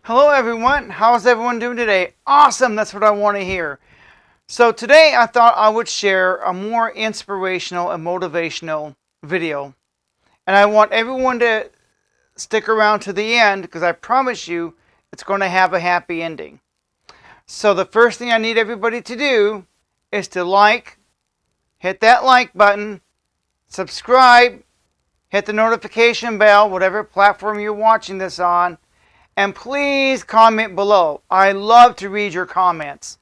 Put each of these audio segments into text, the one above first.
Hello everyone, how's everyone doing today? Awesome, that's what I want to hear. So today I thought I would share a more inspirational and motivational video. And I want everyone to stick around to the end because I promise you it's going to have a happy ending. So the first thing I need everybody to do is to hit that like button, subscribe, hit the notification bell, whatever platform you're watching this on, and please comment below. I love to read your comments.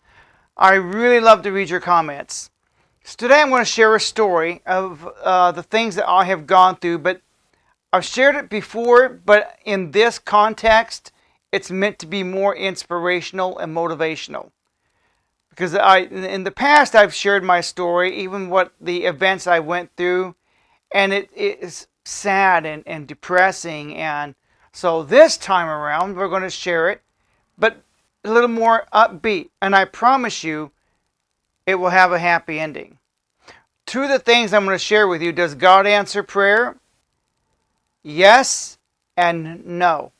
I really love to read your comments. So today I'm going to share a story of the things that I have gone through, but I've shared it before, but in this context, it's meant to be more inspirational and motivational. Because in the past, I've shared my story, even what the events I went through, and it is sad and depressing. And so this time around, we're going to share it, but a little more upbeat. And I promise you, it will have a happy ending. Two of the things I'm going to share with you: does God answer prayer? Yes and no.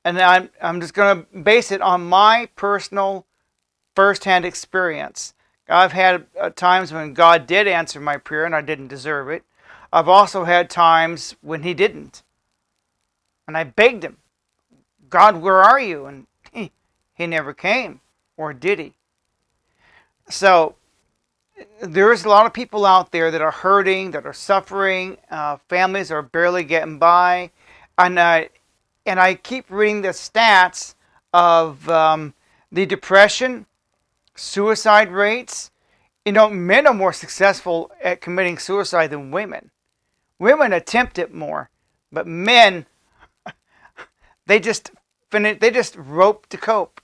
And I'm just going to base it on my personal first-hand experience. I've had times when God did answer my prayer and I didn't deserve it. I've also had times when He didn't. And I begged Him, God, where are you? And He never came. Or did He? So there's a lot of people out there that are hurting, that are suffering. Families are barely getting by. And I keep reading the stats of the depression, suicide rates. You know, men are more successful at committing suicide than women. Women attempt it more, but men, they just they just rope to cope,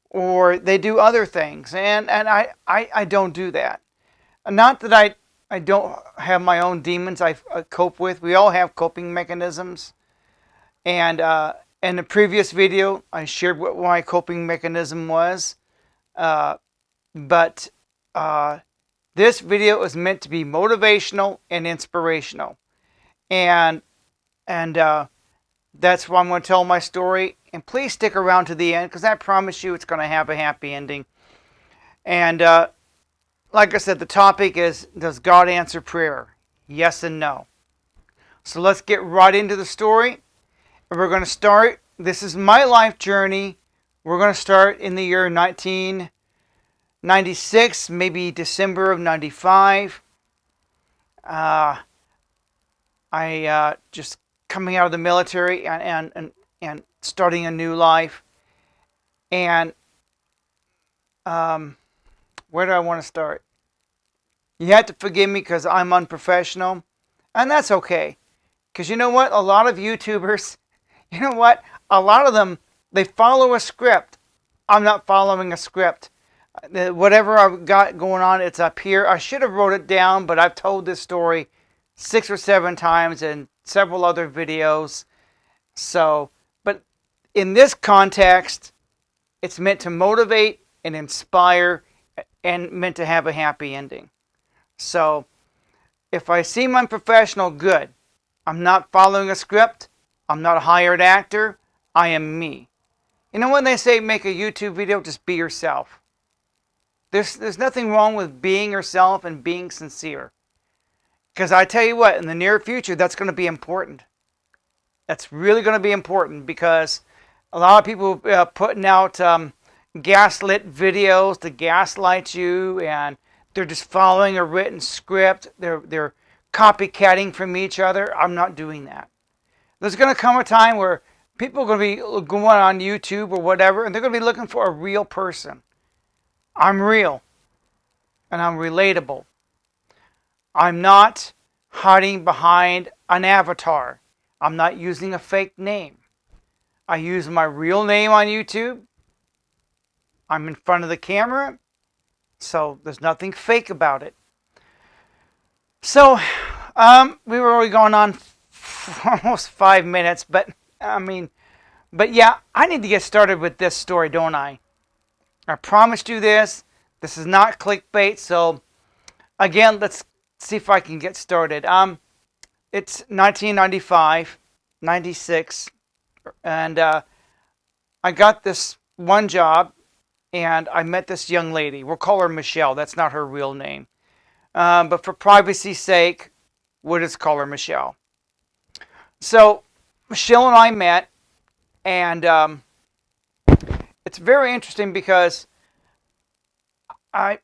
or they do other things, and I don't do that. Not that I don't have my own demons I cope with. We all have coping mechanisms, and in the previous video I shared what my coping mechanism was, but this video is meant to be motivational and inspirational, and and that's why I'm going to tell my story. And please stick around to the end because I promise you it's going to have a happy ending. And like I said, the topic is, does God answer prayer? Yes and no. So let's get right into the story. We're going to start. This is my life journey. We're going to start in the year 1996, maybe December of 95. I just coming out of the military and starting a new life. And where do I want to start? You have to forgive me because I'm unprofessional, and that's okay. Because you know what? A lot of YouTubers, you know what? A lot of them, they follow a script. I'm not following a script. Whatever I've got going on, it's up here. I should have wrote it down, but I've told this story 6 or 7 times in several other videos. So, but in this context, it's meant to motivate and inspire and meant to have a happy ending. So, if I seem unprofessional, good. I'm not following a script. I'm not a hired actor. I am me. You know when they say make a YouTube video, just be yourself. There's nothing wrong with being yourself and being sincere. Because I tell you what, in the near future, that's going to be important. That's really going to be important because a lot of people putting out gaslit videos to gaslight you, and they're just following a written script. They're copycatting from each other. I'm not doing that. There's going to come a time where people are going to be going on YouTube or whatever, and they're going to be looking for a real person. I'm real, and I'm relatable. I'm not hiding behind an avatar. I'm not using a fake name. I use my real name on YouTube. I'm in front of the camera, so there's nothing fake about it. So, we were already going on for almost 5 minutes, but yeah, I need to get started with this story, don't I? I promised you this. This is not clickbait, so again, let's see if I can get started. It's 1995, 96, and I got this one job and I met this young lady. We'll call her Michelle. That's not her real name. But for privacy's sake, we'll just call her Michelle. So Michelle and I met, and it's very interesting because I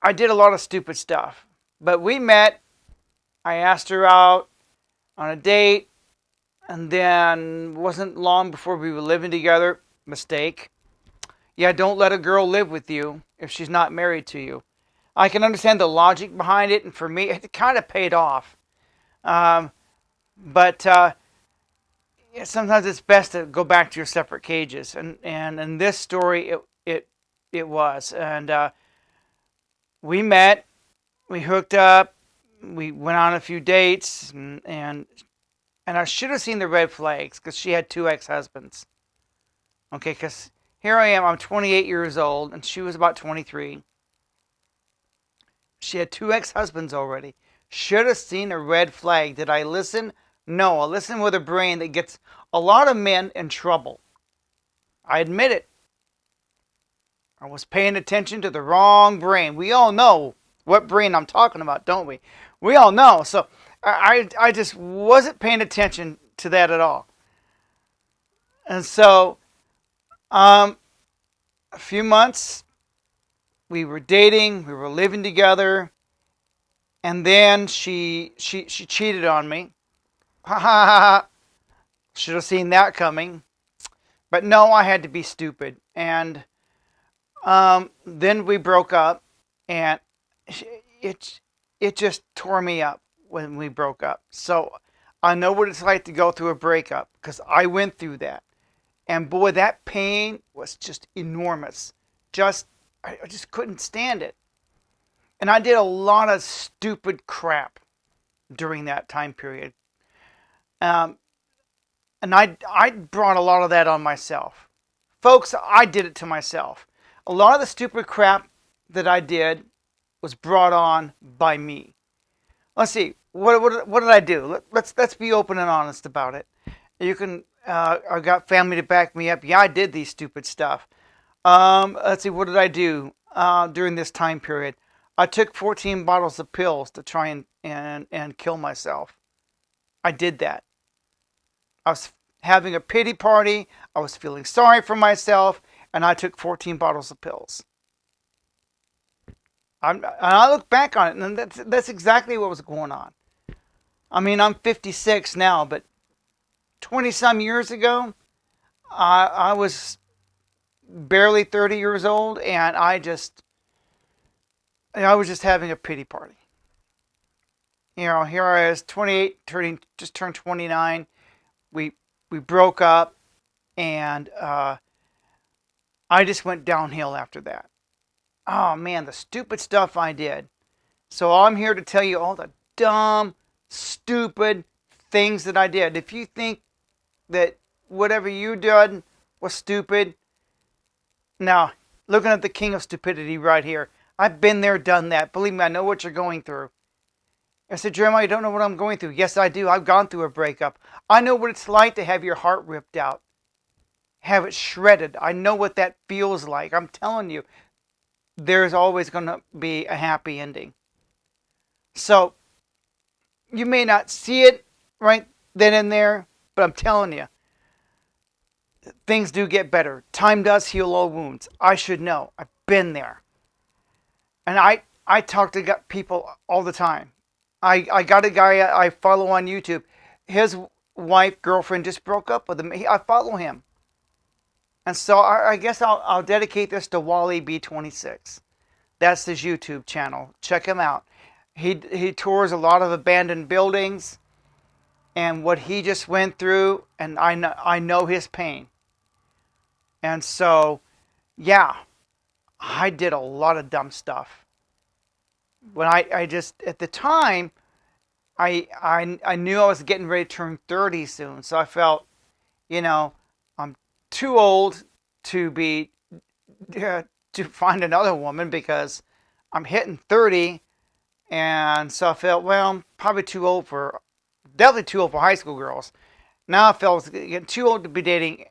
I did a lot of stupid stuff. But we met. I asked her out on a date, and then wasn't long before we were living together. Mistake. Yeah, don't let a girl live with you if she's not married to you. I can understand the logic behind it, and for me, it kind of paid off. Um, but sometimes it's best to go back to your separate cages, and in this story, it was, and we met, we hooked up, we went on a few dates, and I should have seen the red flags because she had two ex-husbands. Okay, because here I am, I'm 28 years old, and she was about 23. She had two ex-husbands already. Should have seen a red flag. Did I listen? No, I listened with a brain that gets a lot of men in trouble. I admit it. I was paying attention to the wrong brain. We all know what brain I'm talking about, don't we? We all know. So I just wasn't paying attention to that at all. And so a few months, we were dating, we were living together, and then she cheated on me. Ha ha ha. Should have seen that coming. But no, I had to be stupid. And then we broke up, and it it just tore me up when we broke up. So I know what it's like to go through a breakup because I went through that. And boy, that pain was just enormous. I just couldn't stand it. And I did a lot of stupid crap during that time period. Um, and I brought a lot of that on myself. Folks, I did it to myself. A lot of the stupid crap that I did was brought on by me. Let's see. What did I do? Let's be open and honest about it. You can. I got family to back me up. Yeah, I did these stupid stuff. Let's see. What did I do during this time period? I took 14 bottles of pills to try and kill myself. I did that. I was having a pity party. I was feeling sorry for myself, and I took 14 bottles of pills. And I look back on it, and that's exactly what was going on. I mean, I'm 56 now, but 20 some years ago, I was barely 30 years old, and I was just having a pity party. You know, here I was, 28, just turned 29. We broke up, and I just went downhill after that. Oh man, the stupid stuff I did. So I'm here to tell you all the dumb, stupid things that I did. If you think that whatever you did was stupid, now looking at the king of stupidity right here, I've been there, done that. Believe me, I know what you're going through. I said, Jeremiah, you don't know what I'm going through. Yes, I do. I've gone through a breakup. I know what it's like to have your heart ripped out, have it shredded. I know what that feels like. I'm telling you, there's always going to be a happy ending. So you may not see it right then and there, but I'm telling you, things do get better. Time does heal all wounds. I should know. I've been there. And I talk to people all the time. I got a guy I follow on YouTube. His wife, girlfriend just broke up with him. I follow him. And so I guess I'll dedicate this to Wally B26. That's his YouTube channel. Check him out. He tours a lot of abandoned buildings and what he just went through, and I know his pain. And so, yeah, I did a lot of dumb stuff. When I just, at the time, I knew I was getting ready to turn 30 soon. So I felt, you know, I'm too old to be, to find another woman because I'm hitting 30. And so I felt, well, I'm probably definitely too old for high school girls. Now I felt I was getting too old to be dating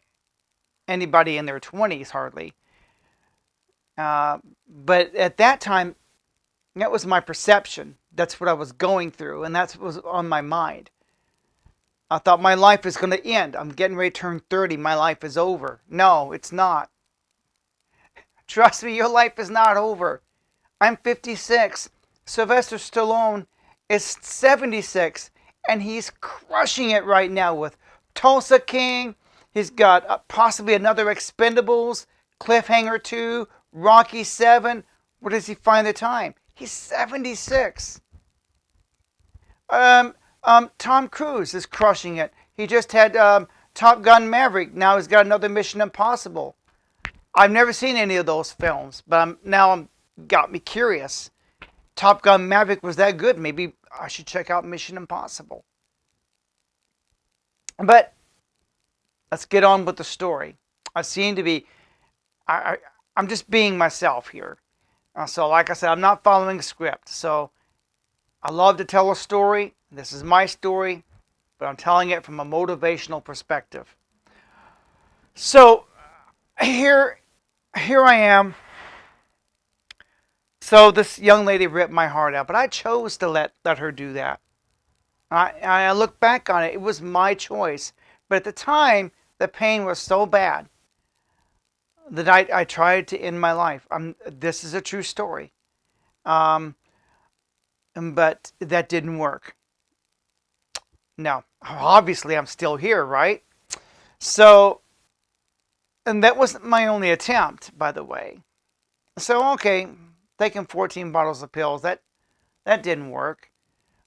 anybody in their 20s hardly. But at that time, that was my perception. That's what I was going through, and that's what was on my mind. I thought my life is going to end. I'm getting ready to turn 30. My life is over. No, it's not. Trust me, your life is not over. I'm 56. Sylvester Stallone is 76, and he's crushing it right now with Tulsa King. He's got possibly another Expendables, Cliffhanger 2, Rocky 7. Where does he find the time? He's 76. Tom Cruise is crushing it. He just had Top Gun Maverick. Now he's got another Mission Impossible. I've never seen any of those films, but I'm got me curious. Top Gun Maverick was that good? Maybe I should check out Mission Impossible. But let's get on with the story. I seem to be, I'm just being myself here. So, like I said, I'm not following a script. So, I love to tell a story. This is my story, but I'm telling it from a motivational perspective. So, here I am. So this young lady ripped my heart out, but I chose to let her do that. I look back on it, it was my choice. But at the time, the pain was so bad that I tried to end my life. This is a true story. But that didn't work. Now, obviously, I'm still here, right? So, and that wasn't my only attempt, by the way. So, okay, taking 14 bottles of pills, that didn't work.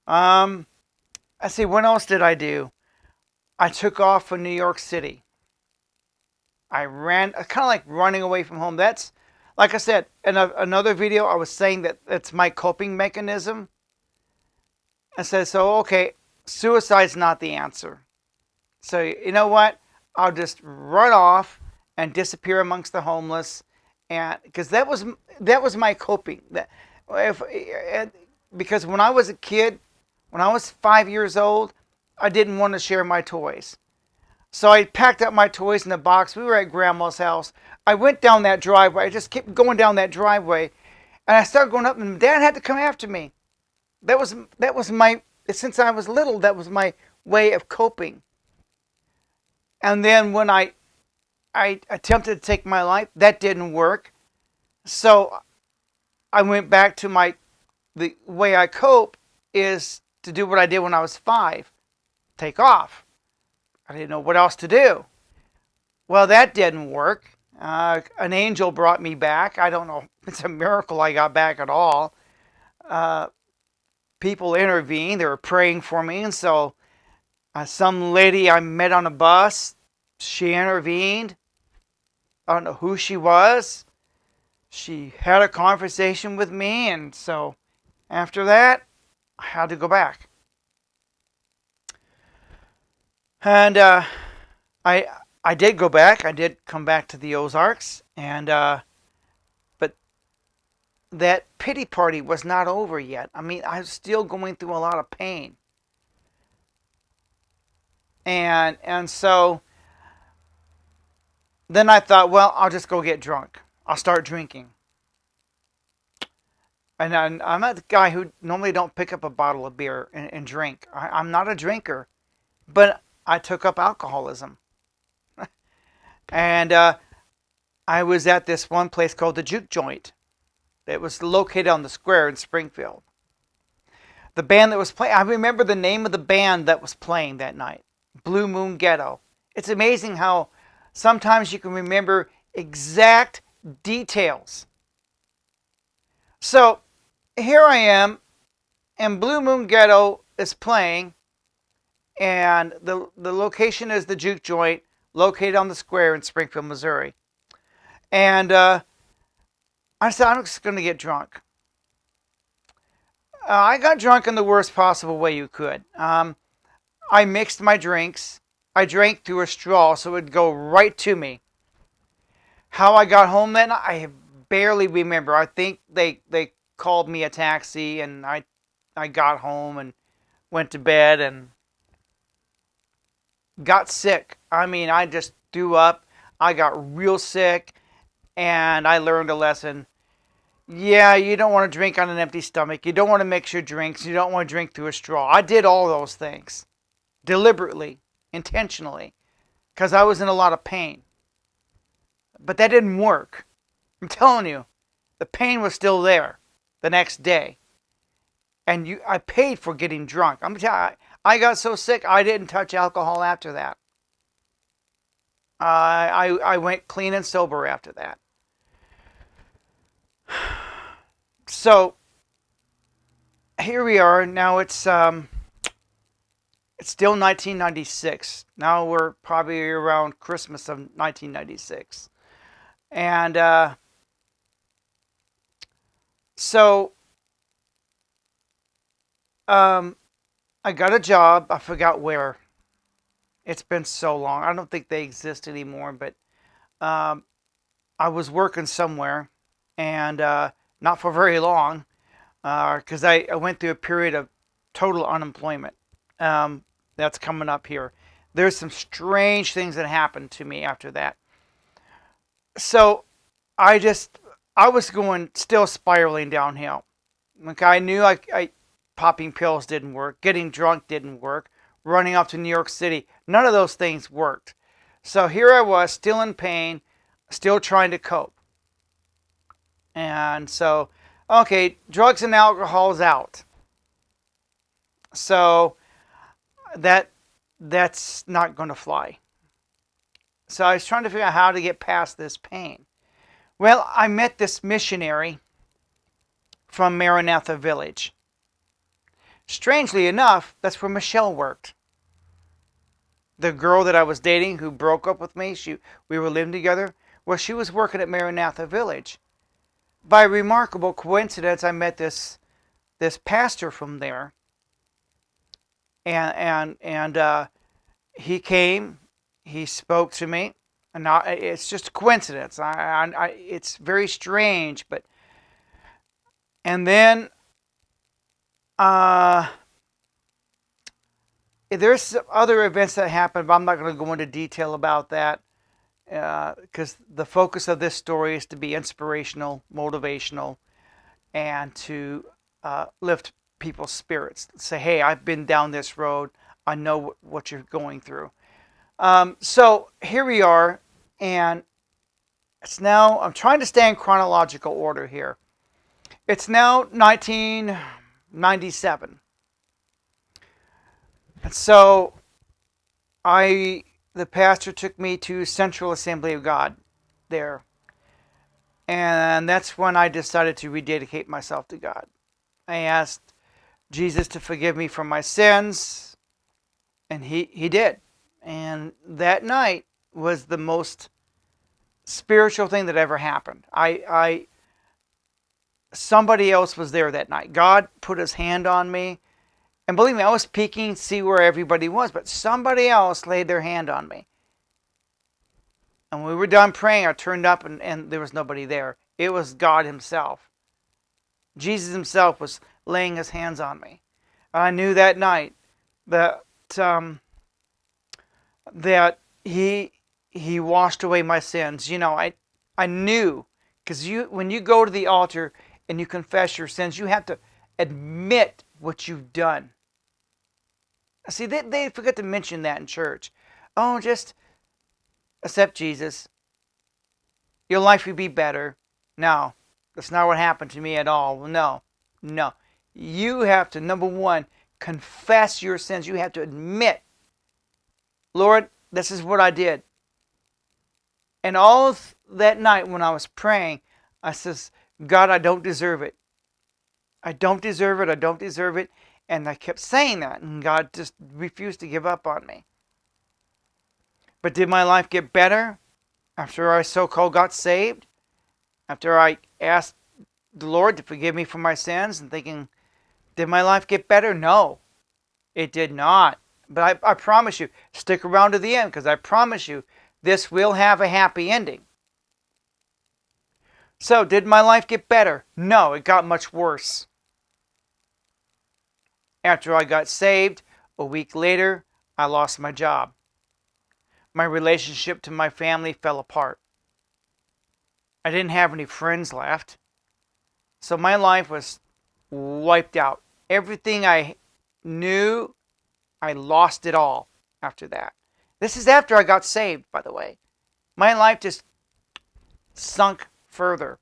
I see, what else did I do? I took off for New York City. I ran, kind of like running away from home. That's, like I said, in another video, I was saying that it's my coping mechanism. I said, so, okay, suicide's not the answer. So, you know what? I'll just run off and disappear amongst the homeless. And because that was my coping. Because when I was a kid, when I was 5 years old, I didn't want to share my toys. So I packed up my toys in a box. We were at Grandma's house. I went down that driveway. I just kept going down that driveway. And I started going up, and Dad had to come after me. That was my, since I was little, that was my way of coping. And then when I attempted to take my life, that didn't work. So I went back to the way I cope is to do what I did when I was 5. Take off. I didn't know what else to do. Well, that didn't work. An angel brought me back. I don't know. It's a miracle I got back at all. People intervened. They were praying for me. And so some lady I met on a bus, she intervened. I don't know who she was. She had a conversation with me. And so after that, I had to go back. And I did go back. I did come back to the Ozarks, and but that pity party was not over yet. I mean, I was still going through a lot of pain, and so then I thought, well, I'll just go get drunk. I'll start drinking. And I'm not the guy who normally don't pick up a bottle of beer and drink. I'm not a drinker, but I took up alcoholism. And I was at this one place called the Juke Joint. It was located on the square in Springfield. The band that was playing, I remember the name of the band that was playing that night. Blue Moon Ghetto. It's amazing how sometimes you can remember exact details. So here I am, and Blue Moon Ghetto is playing, and the location is the Juke Joint, located on the square in Springfield, Missouri. And I said, I'm just going to get drunk. I got drunk in the worst possible way you could. I mixed my drinks. I drank through a straw so it would go right to me. How I got home then, I barely remember. I think they called me a taxi, and I got home and went to bed and got sick. I mean, I just threw up. I got real sick, and I learned a lesson. Yeah, you don't want to drink on an empty stomach. You don't want to mix your drinks. You don't want to drink through a straw. I did all those things deliberately, intentionally, because I was in a lot of pain. But that didn't work. I'm telling you, the pain was still there the next day. And I paid for getting drunk. I'm telling you, I got so sick, I didn't touch alcohol after that. I went clean and sober after that. So here we are. Now it's still 1996. Now we're probably around Christmas of 1996, and so I got a job. I forgot where. It's been so long. I don't think they exist anymore. But I was working somewhere, and not for very long, because I went through a period of total unemployment. That's coming up here. There's some strange things that happened to me after that. So I was going still spiraling downhill. Like I knew I popping pills didn't work, getting drunk didn't work, running off to New York City, none of those things worked. So here I was, still in pain, still trying to cope. And so, okay, drugs and alcohol is out. So that's not going to fly. So I was trying to figure out how to get past this pain. Well, I met this missionary from Maranatha Village. Strangely enough, that's where Michelle worked. The girl that I was dating who broke up with me, we were living together, well, she was working at Maranatha Village. By a remarkable coincidence, I met this pastor from there, and he came, he spoke to me, and it's just a coincidence. It's very strange, but and then there's other events that happened, but I'm not going to go into detail about that because the focus of this story is to be inspirational, motivational, and to lift people's spirits. Say, hey, I've been down this road. I know what you're going through. So here we are, and it's now, I'm trying to stay in chronological order here. It's now 1997. And so the pastor took me to Central Assembly of God there. And that's when I decided to rededicate myself to God. I asked Jesus to forgive me for my sins, and he did. And that night was the most spiritual thing that ever happened. Somebody else was there that night. God put his hand on me. And believe me, I was peeking to see where everybody was, but somebody else laid their hand on me. And when we were done praying, I turned up and there was nobody there. It was God himself. Jesus himself was laying his hands on me. And I knew that night that he washed away my sins. You know, I knew, because when you go to the altar and you confess your sins, you have to admit what you've done. See, they forget to mention that in church. Oh, just accept Jesus. Your life will be better. No, that's not what happened to me at all. No. You have to, number one, confess your sins. You have to admit, Lord, this is what I did. And all that night when I was praying, I says, God, I don't deserve it. I don't deserve it. I don't deserve it. And I kept saying that, and God just refused to give up on me. But did my life get better after I so-called got saved? After I asked the Lord to forgive me for my sins and thinking, did my life get better? No, it did not. But I promise you, stick around to the end, because I promise you, this will have a happy ending. So, did my life get better? No, it got much worse. After I got saved, a week later, I lost my job. My relationship to my family fell apart. I didn't have any friends left. So my life was wiped out. Everything I knew, I lost it all after that. This is after I got saved, by the way. My life just sunk further.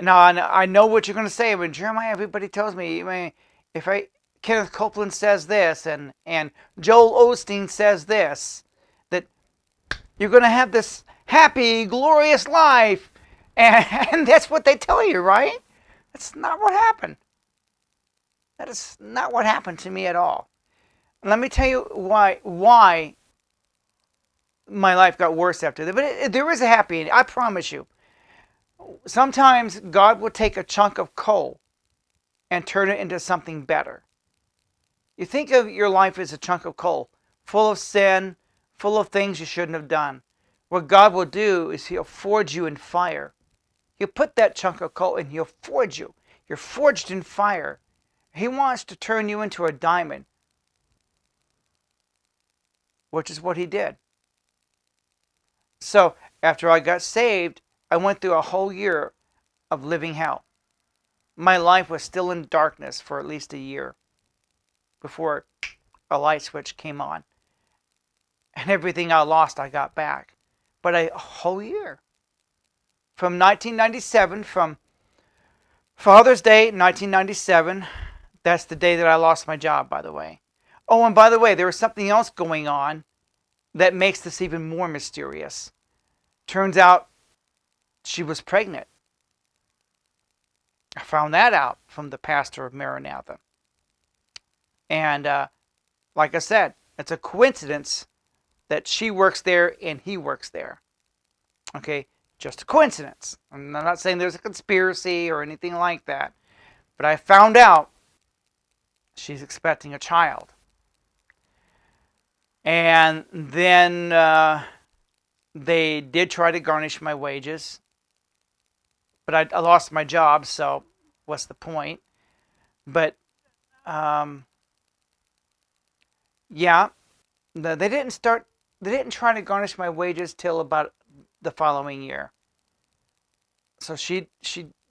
Now, I know what you're going to say, but Jeremiah, everybody tells me, I mean, if Kenneth Copeland says this and Joel Osteen says this, that you're going to have this happy, glorious life. And that's what they tell you, right? That's not what happened. That is not what happened to me at all. And let me tell you why my life got worse after that. But there is a happy ending, I promise you. Sometimes God will take a chunk of coal and turn it into something better. You think of your life as a chunk of coal, full of sin, full of things you shouldn't have done. What God will do is He'll forge you in fire. He'll put that chunk of coal and He'll forge you. You're forged in fire. He wants to turn you into a diamond, which is what He did. So after I got saved, I went through a whole year of living hell. My life was still in darkness for at least a year before a light switch came on. And everything I lost, I got back. But a whole year. From 1997, from Father's Day, 1997, that's the day that I lost my job, by the way. Oh, and by the way, there was something else going on that makes this even more mysterious. Turns out she was pregnant. I found that out from the pastor of Maranatha. And like I said, it's a coincidence that she works there and he works there. Okay, just a coincidence. I'm not saying there's a conspiracy or anything like that. But I found out she's expecting a child. And then they did try to garnish my wages. But I lost my job, so what's the point? But, yeah, they didn't try to garnish my wages till about the following year. So she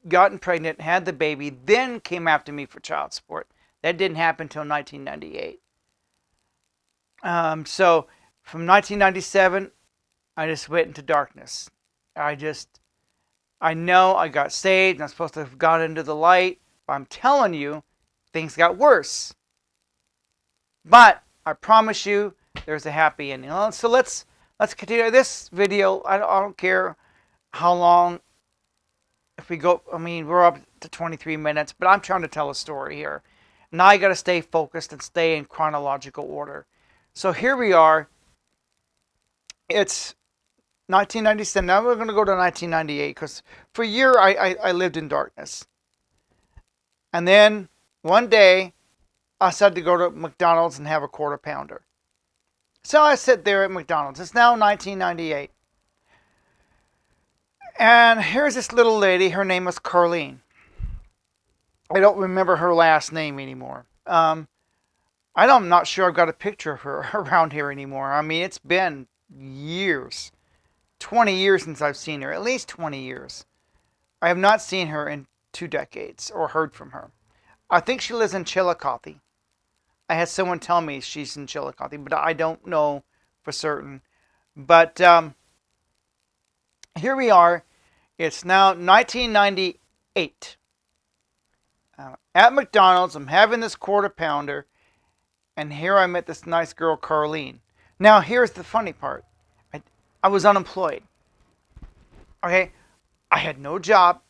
gotten pregnant, had the baby, then came after me for child support. That didn't happen until 1998. So from 1997, I just went into darkness. I know I got saved and I'm supposed to have gone into the light, but I'm telling you, things got worse. But I promise you, there's a happy ending. So let's continue this video. I don't care how long. If we go, I mean, we're up to 23 minutes, but I'm trying to tell a story here. Now I got to stay focused and stay in chronological order. So here we are. It's 1997. Now we're going to go to 1998 because for a year I lived in darkness. And then one day I decided to go to McDonald's and have a quarter pounder. So I sit there at McDonald's. It's now 1998. And here's this little lady. Her name was Carlene. I don't remember her last name anymore. I'm not sure I've got a picture of her around here anymore. I mean, it's been years. 20 years since I've seen her. At least 20 years. I have not seen her in 2 decades or heard from her. I think she lives in Chillicothe. I had someone tell me she's in Chillicothe, but I don't know for certain. But here we are. It's now 1998. At McDonald's, I'm having this quarter pounder, and here I met this nice girl, Carlene. Now, here's the funny part. I was unemployed. Okay? I had no job,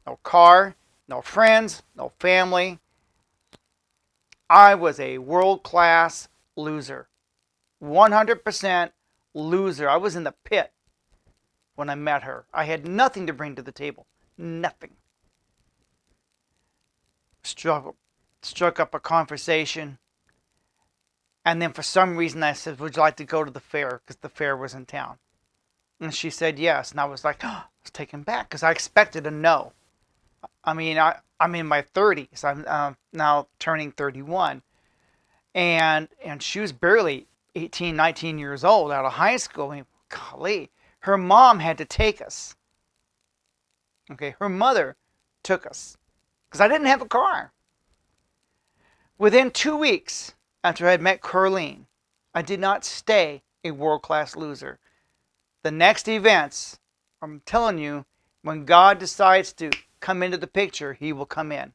no car, no friends, no family. I was a world-class loser. 100% loser. I was in the pit when I met her. I had nothing to bring to the table. Nothing. Struck up a conversation. And then for some reason I said, would you like to go to the fair? Because the fair was in town. And she said yes. And I was like, I was taken back because I expected a no. I mean, I'm in my 30s. I'm now turning 31. And she was barely 18, 19 years old, out of high school. I mean, golly, her mom had to take us. Okay, her mother took us because I didn't have a car. Within 2 weeks after I had met Carlene, I did not stay a world-class loser. The next events, I'm telling you, when God decides to come into the picture, he will come in.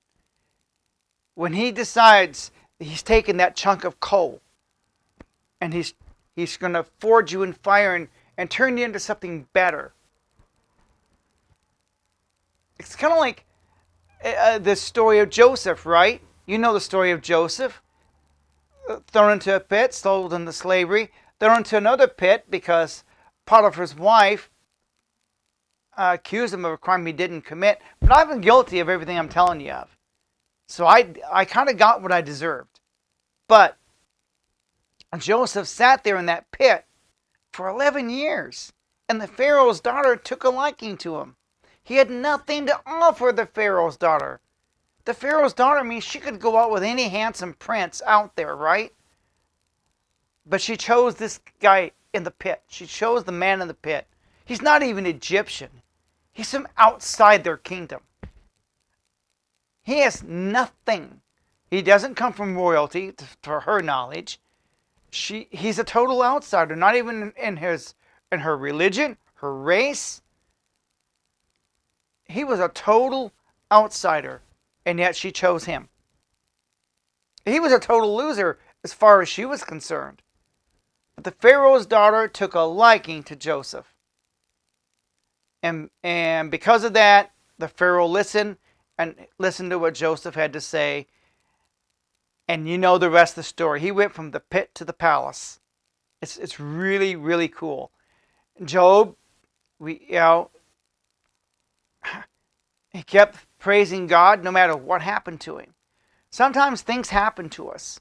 When he decides that he's taken that chunk of coal and he's going to forge you in fire and turn you into something better. It's kind of like the story of Joseph, right? You know the story of Joseph. Thrown into a pit, sold into slavery, thrown into another pit because Potiphar's wife accused him of a crime he didn't commit. But I've been guilty of everything I'm telling you of. So I kind of got what I deserved. But Joseph sat there in that pit for 11 years. And the Pharaoh's daughter took a liking to him. He had nothing to offer the Pharaoh's daughter. The Pharaoh's daughter means she could go out with any handsome prince out there, right? But she chose this guy in the pit. She chose the man in the pit. He's not even Egyptian. He's from outside their kingdom. He has nothing. He doesn't come from royalty, to her knowledge. He's a total outsider, not even in her religion, her race. He was a total outsider, and yet she chose him. He was a total loser as far as she was concerned. But the Pharaoh's daughter took a liking to Joseph. And because of that, the Pharaoh listened to what Joseph had to say. And you know the rest of the story. He went from the pit to the palace. It's really, really cool. Job, he kept praising God no matter what happened to him. Sometimes things happen to us.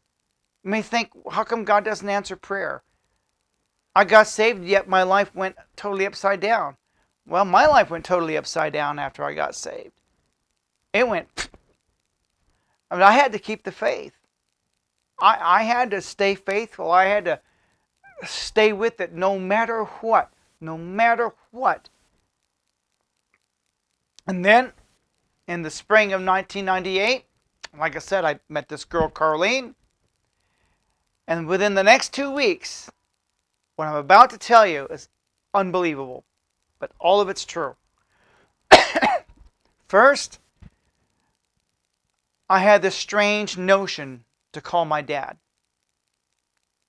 You may think, how come God doesn't answer prayer? I got saved, yet my life went totally upside down. Well, my life went totally upside down after I got saved. It went, I had to keep the faith. I had to stay faithful. I had to stay with it no matter what. No matter what. And then, in the spring of 1998, like I said, I met this girl, Carlene. And within the next 2 weeks, what I'm about to tell you is unbelievable. But all of it's true. First, I had this strange notion to call my dad.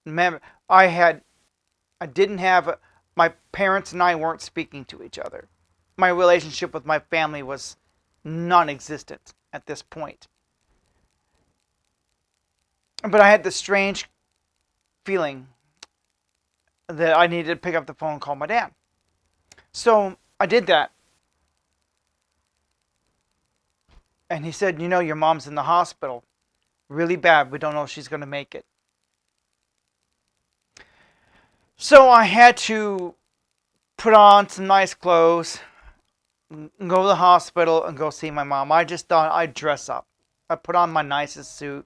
Remember, my parents and I weren't speaking to each other. My relationship with my family was non-existent at this point. But I had this strange feeling that I needed to pick up the phone and call my dad. So I did that. And he said, your mom's in the hospital. Really bad. We don't know if she's going to make it. So I had to put on some nice clothes, go to the hospital, and go see my mom. I just thought I'd dress up. I put on my nicest suit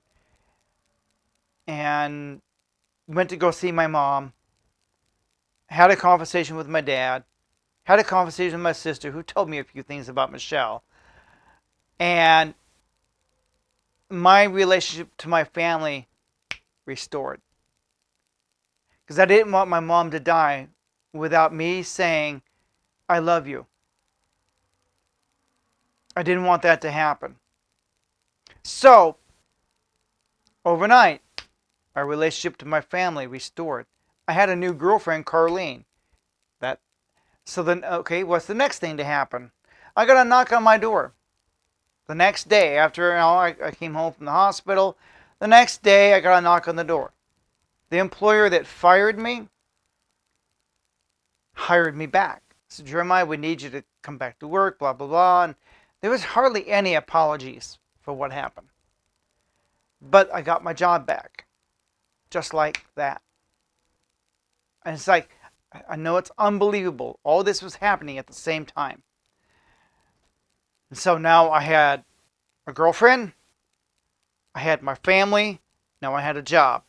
and went to go see my mom. Had a conversation with my dad. Had a conversation with my sister, who told me a few things about Michelle. And my relationship to my family restored. Because I didn't want my mom to die without me saying, I love you. I didn't want that to happen. So, overnight, our relationship to my family restored. I had a new girlfriend, Carlene. So then, okay, what's the next thing to happen? I got a knock on my door. The next day, after I came home from the hospital, the next day I got a knock on the door. The employer that fired me hired me back. So, Jeremiah, we need you to come back to work, blah, blah, blah. And there was hardly any apologies for what happened. But I got my job back. Just like that. And it's like, I know it's unbelievable. All this was happening at the same time. And so now I had a girlfriend. I had my family. Now I had a job.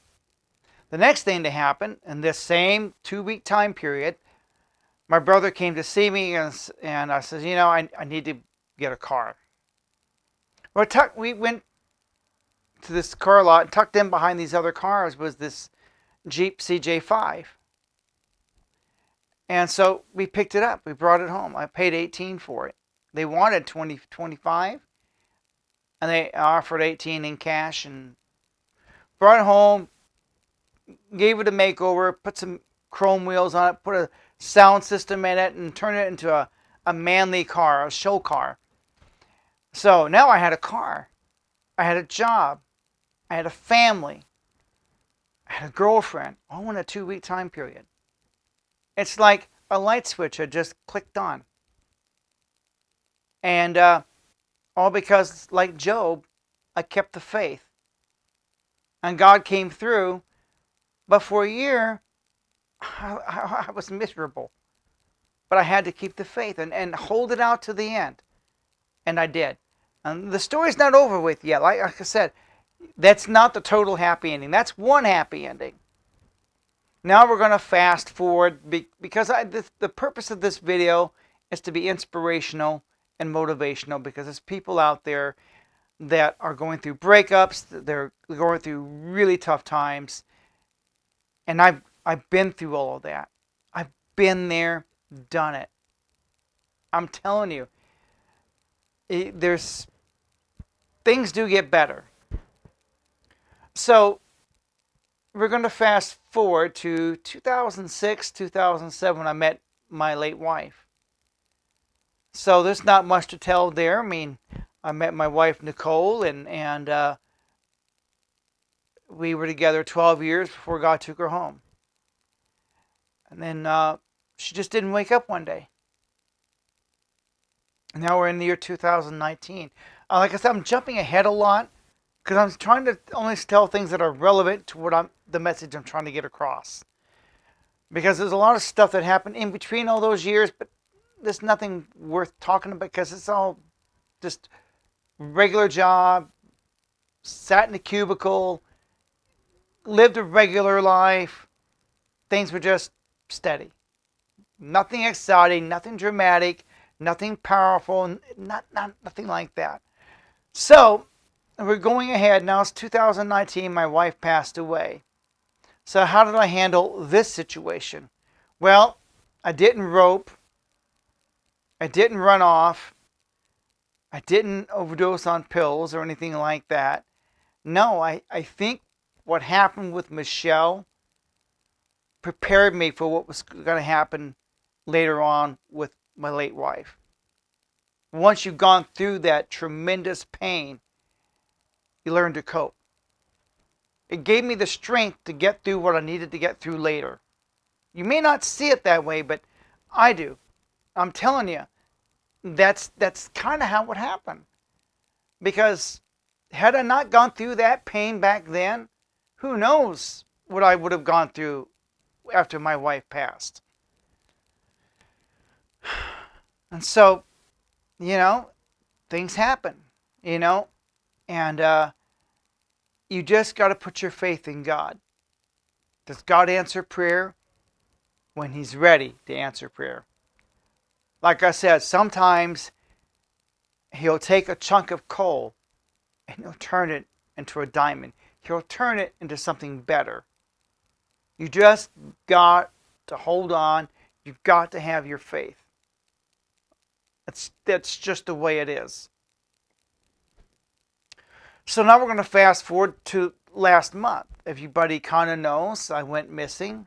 The next thing to happen in this same 2-week time period, my brother came to see me, and I said, I need to get a car. Well, we went to this car lot, and tucked in behind these other cars was this Jeep CJ5. And so we picked it up. We brought it home. I paid $18 for it. They wanted $25, and they offered $18 in cash, and brought it home, gave it a makeover, put some chrome wheels on it, put a sound system in it, and turned it into a manly car, a show car. So now I had a car. I had a job. I had a family. I had a girlfriend, all in a 2-week time period. It's like a light switch had just clicked on. And all because, like Job, I kept the faith. And God came through, but for a year, I was miserable. But I had to keep the faith and hold it out to the end. And I did. And the story's not over with yet. Like I said, that's not the total happy ending. That's one happy ending. Now we're going to fast forward because the purpose of this video is to be inspirational and motivational, because there's people out there that are going through breakups, they're going through really tough times, and I've been through all of that. I've been there, done it. I'm telling you, there's things do get better. So we're going to fast forward to 2006, 2007, when I met my late wife. So there's not much to tell there. I mean, I met my wife, Nicole, and we were together 12 years before God took her home. And then she just didn't wake up one day. And now we're in the year 2019. Like I said, I'm jumping ahead a lot because I'm trying to only tell things that are relevant to the message I'm trying to get across. Because there's a lot of stuff that happened in between all those years, but there's nothing worth talking about because it's all just regular job, sat in a cubicle, lived a regular life. Things were just steady. Nothing exciting, nothing dramatic, nothing powerful, nothing like that. So we're going ahead. Now it's 2019. My wife passed away. So how did I handle this situation? Well, I didn't rope. I didn't run off. I didn't overdose on pills or anything like that. No, I think what happened with Michelle prepared me for what was going to happen later on with my late wife. Once you've gone through that tremendous pain, you learn to cope. It gave me the strength to get through what I needed to get through later. You may not see it that way, but I do. I'm telling you, that's kind of how it happened. Because had I not gone through that pain back then, who knows what I would have gone through after my wife passed. And so, things happen, and you just got to put your faith in God. Does God answer prayer? When He's ready to answer prayer. Like I said, sometimes He'll take a chunk of coal and He'll turn it into a diamond. He'll turn it into something better. You just got to hold on. You've got to have your faith. That's just the way it is. So now we're going to fast forward to last month. Everybody kind of knows I went missing.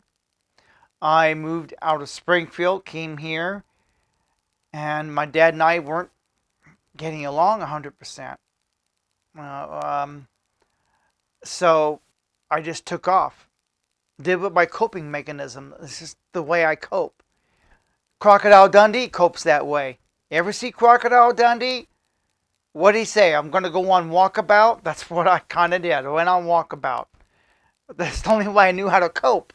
I moved out of Springfield, came here, and my dad and I weren't getting along 100%. So I just took off. Did what my coping mechanism. This is the way I cope. Crocodile Dundee copes that way. You ever see Crocodile Dundee? What'd he say? I'm going to go on walkabout? That's what I kind of did. I went on walkabout. That's the only way I knew how to cope.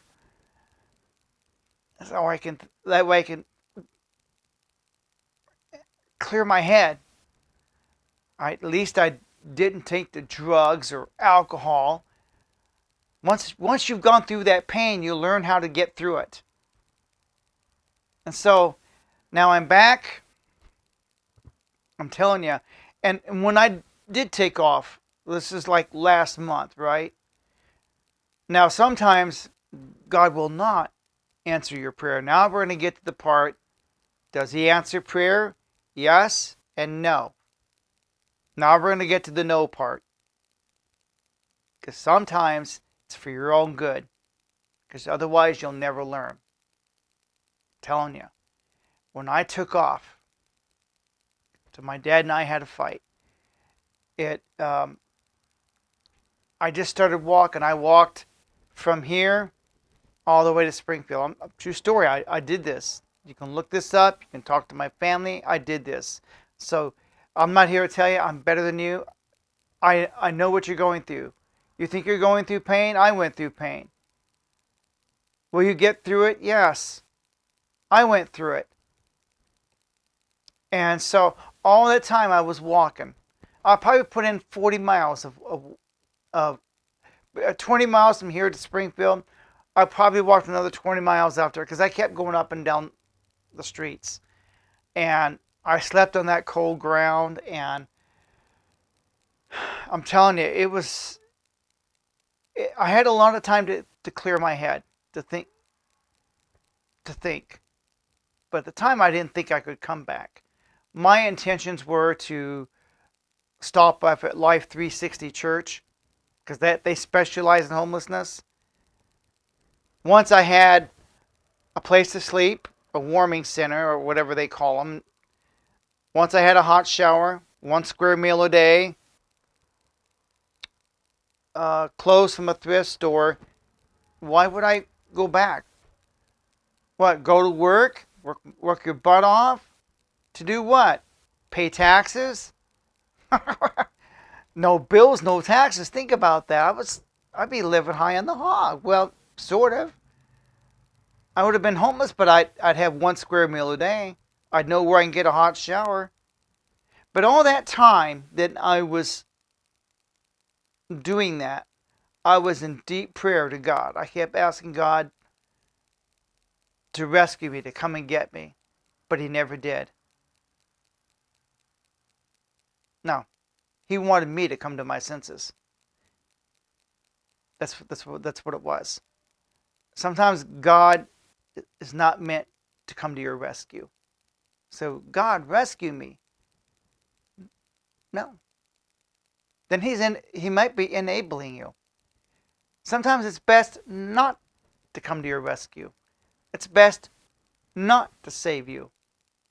That way I can clear my head. At least I didn't take the drugs or alcohol. Once you've gone through that pain, you learn how to get through it. And so now I'm back. I'm telling you. And when I did take off, this is like last month, right? Now, sometimes God will not answer your prayer. Now we're going to get to the part, does he answer prayer? Yes and no. Now we're going to get to the no part. Because sometimes it's for your own good. Because otherwise you'll never learn. I'm telling you. When I took off, so my dad and I had a fight. I just started walking. I walked from here all the way to Springfield. True story. I did this. You can look this up. You can talk to my family. I did this. So I'm not here to tell you I'm better than you. I know what you're going through. You think you're going through pain? I went through pain. Will you get through it? Yes. I went through it. And so all that time I was walking. I probably put in 40 miles of 20 miles from here to Springfield. I probably walked another 20 miles after because I kept going up and down the streets. And I slept on that cold ground, and I'm telling you, I had a lot of time to clear my head, to think. But at the time I didn't think I could come back. My intentions were to stop off at Life 360 Church because they specialize in homelessness. Once I had a place to sleep, a warming center or whatever they call them. Once I had a hot shower, 1 square meal a day, clothes from a thrift store, why would I go back? What, go to work your butt off? To do what? Pay taxes? No bills, no taxes. Think about that. I'd be living high on the hog. Well, sort of. I would have been homeless, but I'd have 1 square meal a day. I'd know where I can get a hot shower. But all that time that I was doing that, I was in deep prayer to God. I kept asking God to rescue me, to come and get me. But he never did. No. He wanted me to come to my senses. That's what it was. Sometimes God is not meant to come to your rescue. So, God, rescue me. No. Then he might be enabling you. Sometimes it's best not to come to your rescue. It's best not to save you.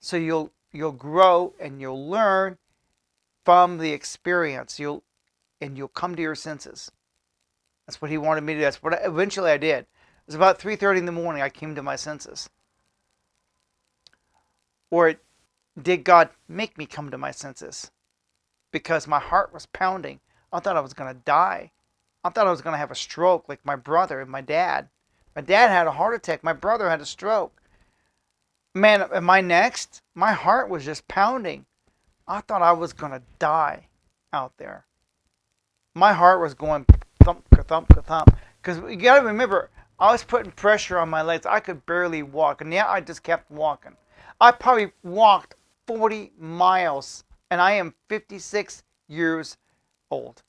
So you'll grow and you'll learn from the experience. You'll come to your senses. That's what he wanted me to do. That's what eventually I did. It was about 3:30 in the morning I came to my senses. Or did God make me come to my senses? Because my heart was pounding. I thought I was going to die. I thought I was going to have a stroke like my brother and my dad. My dad had a heart attack. My brother had a stroke. Man, am I next? My heart was just pounding. I thought I was going to die out there. My heart was going thump, thump, thump. Because you got to remember, I was putting pressure on my legs. I could barely walk. And yeah, I just kept walking. I probably walked 40 miles. And I am 56 years old.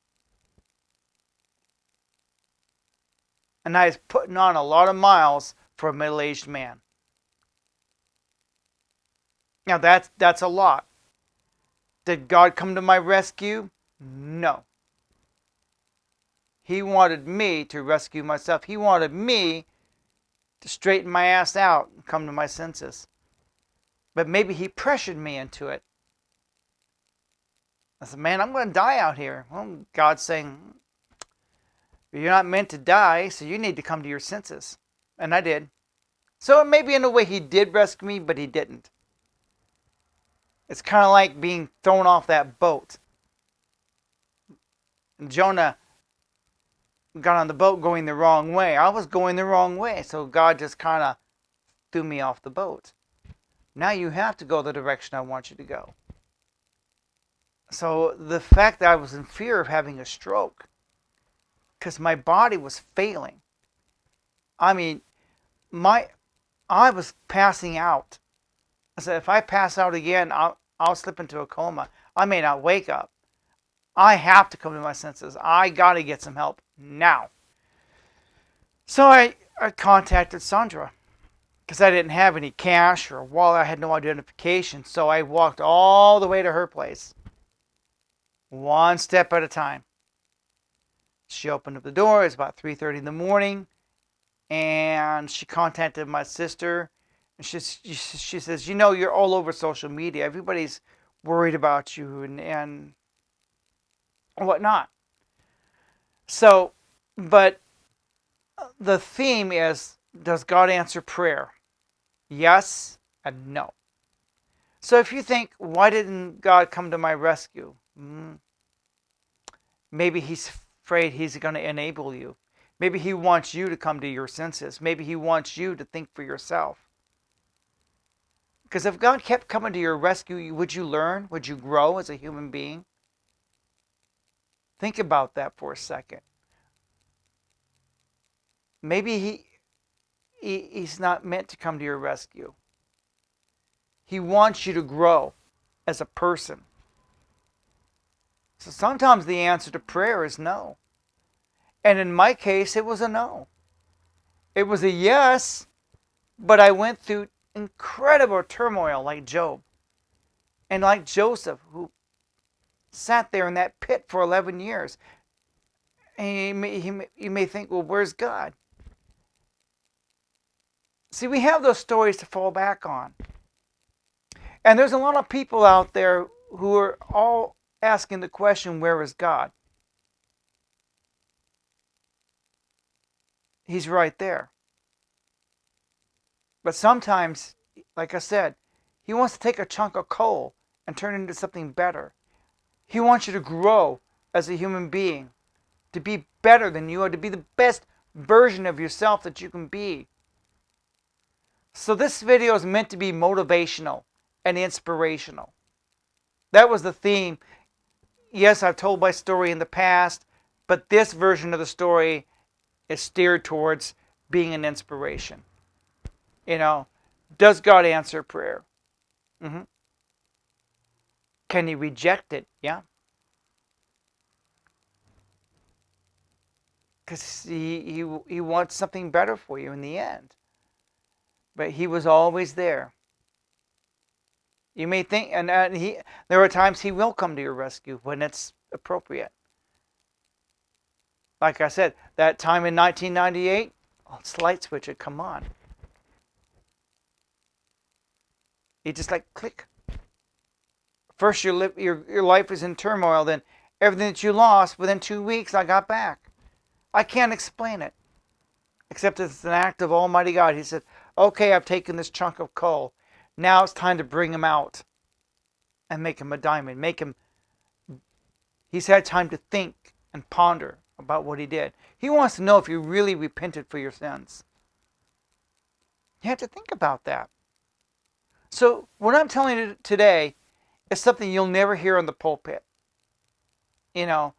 And I was putting on a lot of miles for a middle-aged man. Now that's a lot. Did God come to my rescue? No. He wanted me to rescue myself. He wanted me to straighten my ass out and come to my senses. But maybe he pressured me into it. I said, man, I'm going to die out here. Well, God's saying, you're not meant to die, so you need to come to your senses. And I did. So maybe in a way he did rescue me, but he didn't. It's kind of like being thrown off that boat. Jonah got on the boat going the wrong way. I was going the wrong way, so God just kind of threw me off the boat. Now you have to go the direction I want you to go. So the fact that I was in fear of having a stroke, because my body was failing. I mean, I was passing out. I said, if I pass out again, I'll slip into a coma. I may not wake up. I have to come to my senses. I got to get some help now. So I contacted Sandra because I didn't have any cash or wallet. I had no identification. So I walked all the way to her place, one step at a time. She opened up the door. It was about 3:30 in the morning, and she contacted my sister. And she says, you know, you're all over social media. Everybody's worried about you and whatnot. So, but the theme is, does God answer prayer? Yes and no. So if you think, why didn't God come to my rescue? Maybe he's afraid he's going to enable you. Maybe he wants you to come to your senses. Maybe he wants you to think for yourself. Because if God kept coming to your rescue, would you learn? Would you grow as a human being? Think about that for a second. Maybe he's not meant to come to your rescue. He wants you to grow as a person. So sometimes the answer to prayer is no. And in my case, it was a no. It was a yes, but I went through incredible turmoil like Job. And like Joseph, who sat there in that pit for 11 years. And you may think, well, where's God? See, we have those stories to fall back on. And there's a lot of people out there who are all asking the question, where is God? He's right there. But sometimes, like I said, he wants to take a chunk of coal and turn it into something better. He wants you to grow as a human being, to be better than you are, to be the best version of yourself that you can be. So this video is meant to be motivational and inspirational. That was the theme. Yes, I've told my story in the past, but this version of the story is steered towards being an inspiration. You know, does God answer prayer? Mm-hmm. Can he reject it? Yeah. Because he wants something better for you in the end. But he was always there. You may think, and there are times he will come to your rescue when it's appropriate. Like I said, that time in 1998, it's light switch had come on. He just like click. First your life is in turmoil, then everything that you lost, within 2 weeks I got back. I can't explain it. Except it's an act of Almighty God. He said, okay, I've taken this chunk of coal. Now it's time to bring him out and make him a diamond. He's had time to think and ponder about what he did. He wants to know if you really repented for your sins. You have to think about that. So what I'm telling you today is something you'll never hear in the pulpit. You know,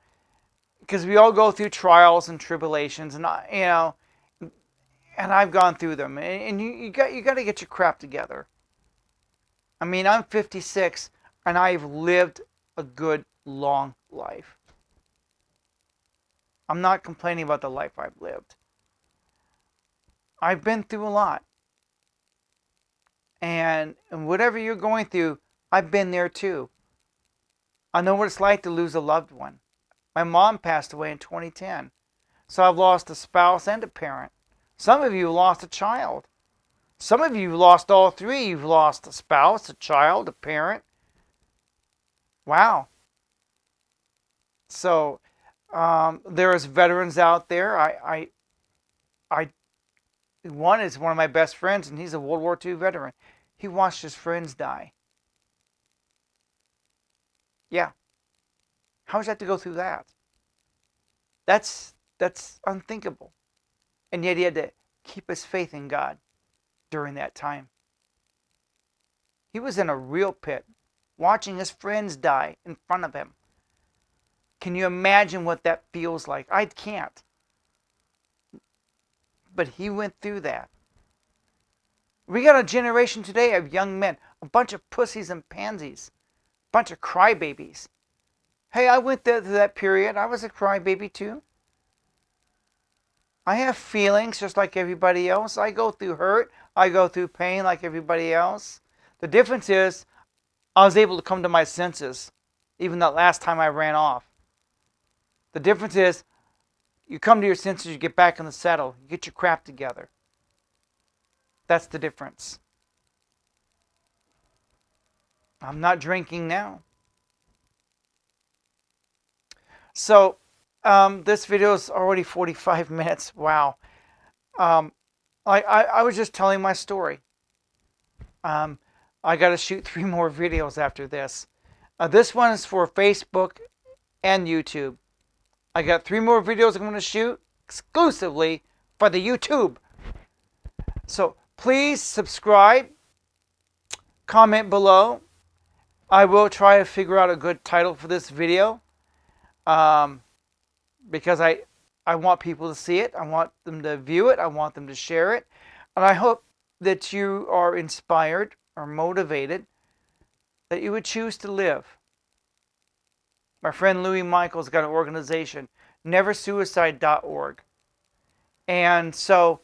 because we all go through trials and tribulations, and and I've gone through them. And you got to get your crap together. I mean, I'm 56, and I've lived a good, long life. I'm not complaining about the life I've lived. I've been through a lot. And whatever you're going through, I've been there too. I know what it's like to lose a loved one. My mom passed away in 2010. So I've lost a spouse and a parent. Some of you lost a child. Some of you lost all three. You've lost a spouse, a child, a parent. Wow. So there's veterans out there. One is one of my best friends, and he's a World War II veteran. He watched his friends die. Yeah. How does he have to go through that? That's unthinkable. And yet he had to keep his faith in God during that time. He was in a real pit, watching his friends die in front of him. Can you imagine what that feels like? I can't. But he went through that. We got a generation today of young men, a bunch of pussies and pansies, a bunch of crybabies. Hey, I went through that period. I was a crybaby too. I have feelings just like everybody else. I go through hurt. I go through pain like everybody else. The difference is I was able to come to my senses even that last time I ran off. The difference is you come to your senses, you get back in the saddle, you get your crap together. That's the difference. I'm not drinking now. So, this video is already 45 minutes. Wow. I was just telling my story. I got to shoot 3 more videos after this. This one is for Facebook and YouTube. I got 3 more videos I'm going to shoot exclusively for the YouTube. So please subscribe, comment below. I will try to figure out a good title for this video. Because I want people to see it. I want them to view it. I want them to share it. And I hope that you are inspired or motivated, that you would choose to live. My friend Louis Michaels got an organization, neversuicide.org. And so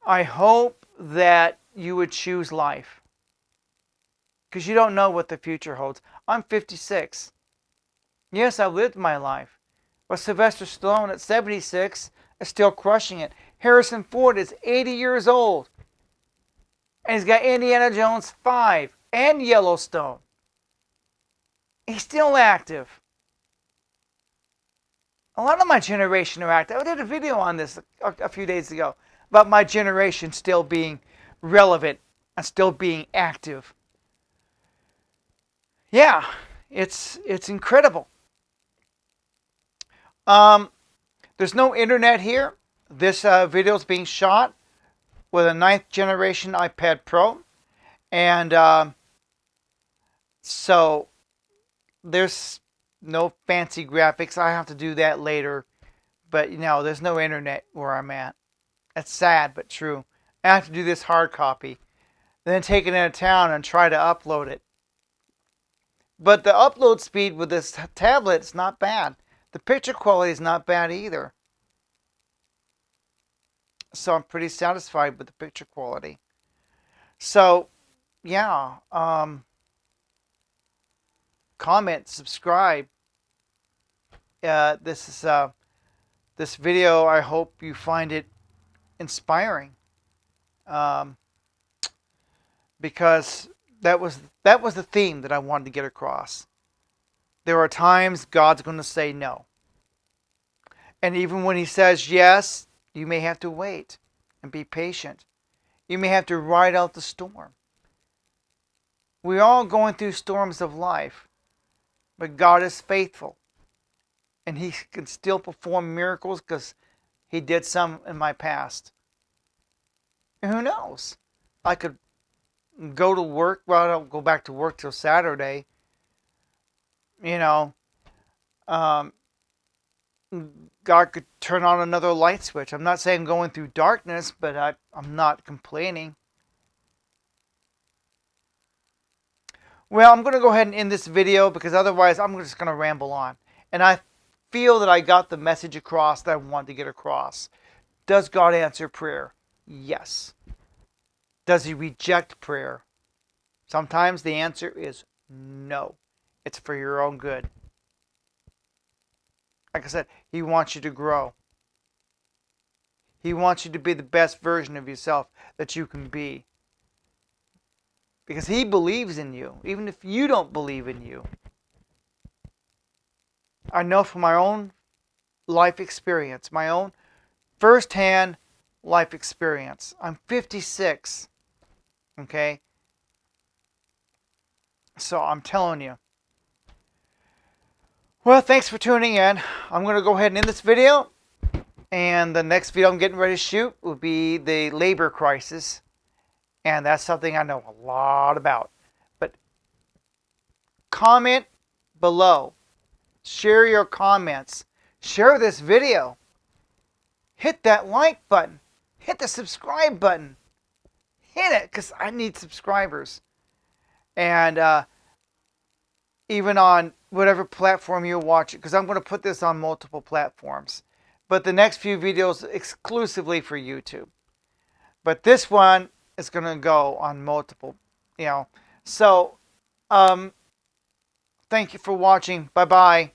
I hope that you would choose life. Because you don't know what the future holds. I'm 56. Yes, I've lived my life. But Sylvester Stallone at 76 is still crushing it. Harrison Ford is 80 years old. And he's got Indiana Jones 5 and Yellowstone. He's still active. A lot of my generation are active. I did a video on this a few days ago about my generation still being relevant and still being active. Yeah, it's incredible. There's no internet here. This video is being shot with a 9th generation iPad Pro. And so there's no fancy graphics. I have to do that later. But, there's no internet where I'm at. That's sad, but true. I have to do this hard copy. Then take it into town and try to upload it. But the upload speed with this tablet is not bad. The picture quality is not bad either. So I'm pretty satisfied with the picture quality. So, yeah. Comment, subscribe. This video, I hope you find it inspiring. Because that was the theme that I wanted to get across. There are times God's going to say no. And even when he says yes, you may have to wait and be patient. You may have to ride out the storm. We're all going through storms of life. But God is faithful. And he can still perform miracles because he did some in my past. And who knows? I could go to work. Well, I don't go back to work till Saturday. God could turn on another light switch. I'm not saying going through darkness, but I'm not complaining. Well, I'm going to go ahead and end this video because otherwise I'm just going to ramble on. And I feel that I got the message across that I wanted to get across. Does God answer prayer? Yes. Does he reject prayer? Sometimes the answer is no. It's for your own good. Like I said, he wants you to grow. He wants you to be the best version of yourself that you can be. Because he believes in you, even if you don't believe in you. I know from my own life experience, my own first-hand life experience. I'm 56. Okay? So I'm telling you. Well, thanks for tuning in. I'm going to go ahead and end this video. And the next video I'm getting ready to shoot will be the labor crisis. And that's something I know a lot about. But comment below. Share your comments. Share this video. Hit that like button. hit the subscribe button. Hit it, because I need subscribers. And even on whatever platform you watch it, because I'm going to put this on multiple platforms. But the next few videos exclusively for YouTube. But this one is going to go on multiple, So, thank you for watching. Bye-bye.